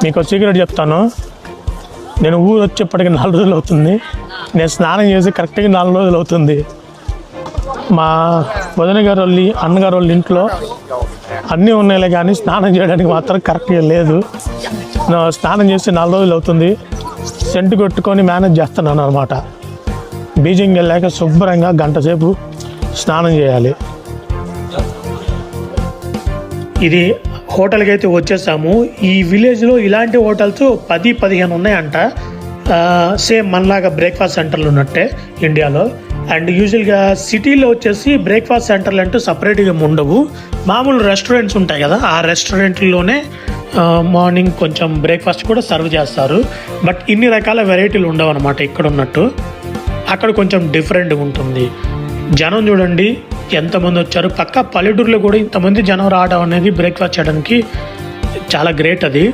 మీకు ఒక సీక్రెట్ చెప్తాను. నేను ఊరు వచ్చేప్పటికి 4 రోజులు అవుతుంది. నేను స్నానం చేసి కరెక్ట్గా 4 రోజులు అవుతుంది. మా వదిన గారు వాళ్ళ అన్నగారు వాళ్ళ ఇంట్లో అన్నీ ఉన్నాయిలే కానీ స్నానం చేయడానికి మాత్రం కరెక్ట్గా లేదు. స్నానం చేసి 4 రోజులు అవుతుంది. సెంటు కొట్టుకొని మేనేజ్ చేస్తున్నాను అనమాట. బీజింగ్ వెళ్ళాక శుభ్రంగా గంట సేపు స్నానం చేయాలి. ఇది హోటల్కి అయితే వచ్చేసాము. ఈ విలేజ్లో ఇలాంటి హోటల్స్ 10-15 ఉన్నాయంట. సేమ్ మనలాగా బ్రేక్ఫాస్ట్ సెంటర్లు ఉన్నట్టే ఇండియాలో. అండ్ యూజువల్గా సిటీలో వచ్చేసి బ్రేక్ఫాస్ట్ సెంటర్లు అంటూ సపరేట్గా ఉండవు. మామూలు రెస్టారెంట్స్ ఉంటాయి కదా, ఆ రెస్టారెంట్లోనే మార్నింగ్ కొంచెం బ్రేక్ఫాస్ట్ కూడా సర్వ్ చేస్తారు. బట్ ఇన్ని రకాల వెరైటీలు ఉండవు అనమాట ఇక్కడ ఉన్నట్టు. అక్కడ కొంచెం డిఫరెంట్గా ఉంటుంది. జనం చూడండి ఎంతమంది వచ్చారు. పక్క పల్లెటూరులో కూడా ఇంతమంది జనం రావడం అనేది బ్రేక్ఫాస్ట్ చేయడానికి చాలా గ్రేట్ అది.